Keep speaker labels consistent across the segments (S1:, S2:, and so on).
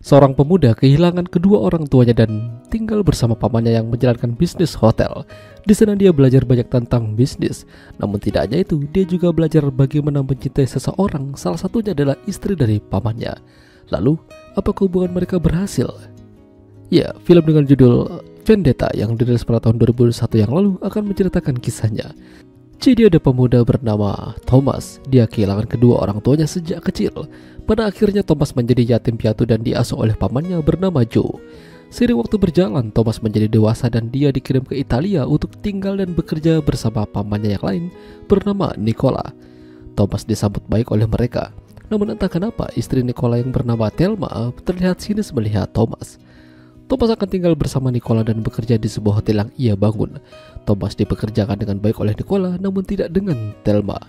S1: Seorang pemuda kehilangan kedua orang tuanya dan tinggal bersama pamannya yang menjalankan bisnis hotel. Di sana dia belajar banyak tentang bisnis. Namun tidak hanya itu, dia juga belajar bagaimana mencintai seseorang. Salah satunya adalah istri dari pamannya. Lalu, apakah hubungan mereka berhasil? Ya, film dengan judul Vendetta yang dirilis pada tahun 2001 yang lalu akan menceritakan kisahnya. Jadi ada pemuda bernama Thomas. Dia kehilangan kedua orang tuanya sejak kecil. Pada akhirnya Thomas menjadi yatim piatu dan diasuh oleh pamannya bernama Joe. Seiring waktu berjalan, Thomas menjadi dewasa dan dia dikirim ke Italia untuk tinggal dan bekerja bersama pamannya yang lain bernama Nicola. Thomas disambut baik oleh mereka. Namun entah kenapa istri Nicola yang bernama Thelma terlihat sinis melihat Thomas. Thomas akan tinggal bersama Nicola dan bekerja di sebuah hotel yang ia bangun. Thomas dipekerjakan dengan baik oleh Nicola namun tidak dengan Thelma.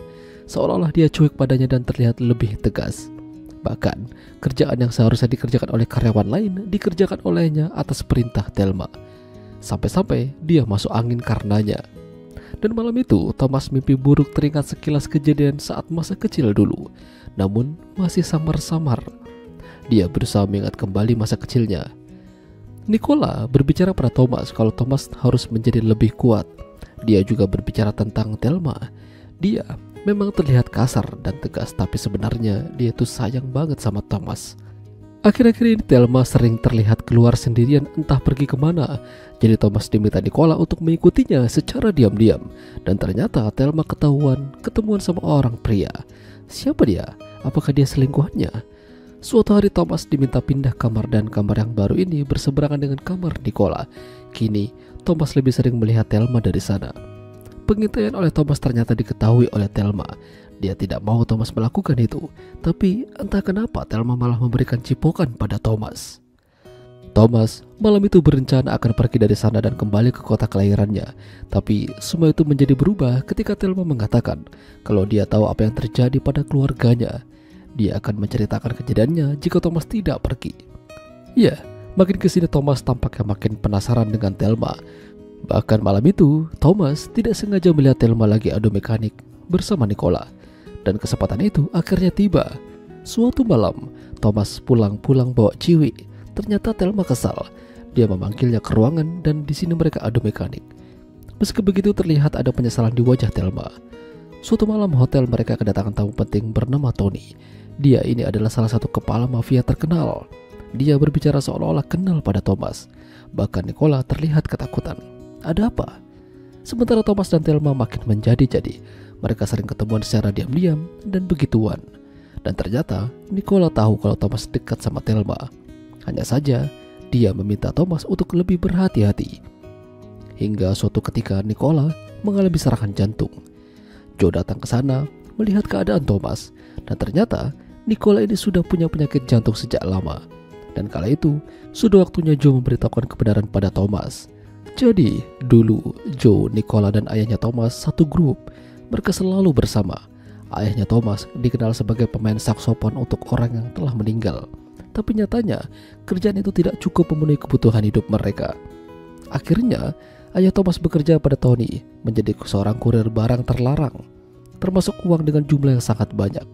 S1: Seolah-olah dia cuek padanya dan terlihat lebih tegas. Bahkan, kerjaan yang seharusnya dikerjakan oleh karyawan lain dikerjakan olehnya atas perintah Thelma. Sampai-sampai dia masuk angin karenanya. Dan malam itu, Thomas mimpi buruk teringat sekilas kejadian saat masa kecil dulu. Namun, masih samar-samar. Dia berusaha mengingat kembali masa kecilnya. Nicola berbicara pada Thomas kalau Thomas harus menjadi lebih kuat. Dia juga berbicara tentang Thelma. Dia memang terlihat kasar dan tegas, tapi sebenarnya dia tuh sayang banget sama Thomas. Akhir-akhir ini Thelma sering terlihat keluar sendirian entah pergi kemana. Jadi Thomas diminta Nicola untuk mengikutinya secara diam-diam. Dan ternyata Thelma ketemuan sama orang pria. Siapa dia? Apakah dia selingkuhannya? Suatu hari Thomas diminta pindah kamar dan kamar yang baru ini berseberangan dengan kamar Nicola. Kini Thomas lebih sering melihat Thelma dari sana. Pengintaian oleh Thomas ternyata diketahui oleh Thelma. Dia tidak mau Thomas melakukan itu, tapi entah kenapa Thelma malah memberikan cipokan pada Thomas. Thomas malam itu berencana akan pergi dari sana dan kembali ke kota kelahirannya. Tapi semua itu menjadi berubah ketika Thelma mengatakan kalau dia tahu apa yang terjadi pada keluarganya. Dia akan menceritakan kejadiannya jika Thomas tidak pergi. Ya, makin kesini Thomas tampaknya makin penasaran dengan Thelma. Bahkan malam itu, Thomas tidak sengaja melihat Thelma lagi adu mekanik bersama Nicola. Dan kesempatan itu akhirnya tiba. Suatu malam, Thomas pulang bawa ciwi. Ternyata Thelma kesal. Dia memanggilnya ke ruangan dan di sini mereka adu mekanik. Meski begitu terlihat ada penyesalan di wajah Thelma. Suatu malam hotel mereka kedatangan tamu penting bernama Tony. Dia ini adalah salah satu kepala mafia terkenal. Dia berbicara seolah-olah kenal pada Thomas. Bahkan Nicola terlihat ketakutan. Ada apa? Sementara Thomas dan Thelma makin menjadi-jadi. Mereka sering ketemuan secara diam-diam dan begituan. Dan ternyata Nicola tahu kalau Thomas dekat sama Thelma. Hanya saja dia meminta Thomas untuk lebih berhati-hati. Hingga suatu ketika Nicola mengalami serangan jantung. Joe datang ke sana melihat keadaan Thomas. Dan ternyata Nicola ini sudah punya penyakit jantung sejak lama. Dan kala itu sudah waktunya Joe memberitahukan kebenaran pada Thomas. Jadi dulu Joe, Nicola dan ayahnya Thomas satu grup. Mereka selalu bersama. Ayahnya Thomas dikenal sebagai pemain saksofon untuk orang yang telah meninggal. Tapi nyatanya kerjaan itu tidak cukup memenuhi kebutuhan hidup mereka. Akhirnya ayah Thomas bekerja pada Tony menjadi seorang kurir barang terlarang, termasuk uang dengan jumlah yang sangat banyak.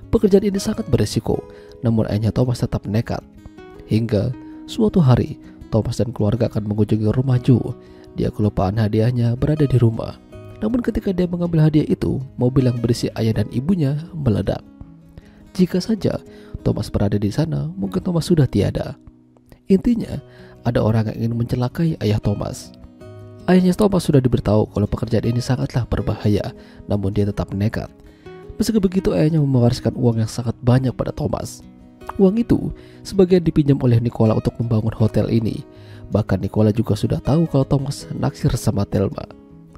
S1: Pekerjaan ini sangat beresiko, namun ayahnya Thomas tetap nekat. Hingga suatu hari Thomas dan keluarga akan mengunjungi rumah Joe. Dia kelupaan hadiahnya berada di rumah. Namun ketika dia mengambil hadiah itu, mobil yang berisi ayah dan ibunya meledak. Jika saja Thomas berada di sana, mungkin Thomas sudah tiada. Intinya, ada orang yang ingin mencelakai ayah Thomas. Ayahnya Thomas sudah diberitahu kalau pekerjaan ini sangatlah berbahaya, namun dia tetap nekat. Meski begitu, ayahnya mewariskan uang yang sangat banyak pada Thomas. Uang itu sebagian dipinjam oleh Nicola untuk membangun hotel ini. Bahkan Nicola juga sudah tahu kalau Thomas naksir sama Thelma.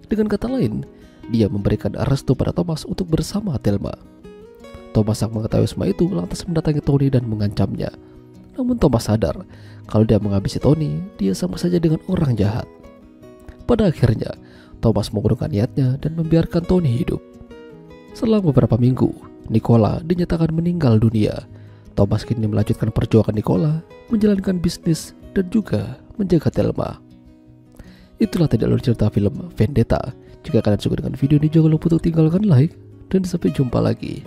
S1: Dengan kata lain, dia memberikan restu pada Thomas untuk bersama Thelma. Thomas yang mengetahui semua itu lantas mendatangi Tony dan mengancamnya. Namun Thomas sadar kalau dia menghabisi Tony, dia sama saja dengan orang jahat. Pada akhirnya, Thomas mengurungkan niatnya dan membiarkan Tony hidup. Setelah beberapa minggu, Nicola dinyatakan meninggal dunia. Thomas kini melanjutkan perjuangan Nicola, menjalankan bisnis dan juga menjaga Thelma. Itulah tadi alur cerita film Vendetta. Jika kalian suka dengan video ini, jangan lupa untuk tinggalkan like dan sampai jumpa lagi.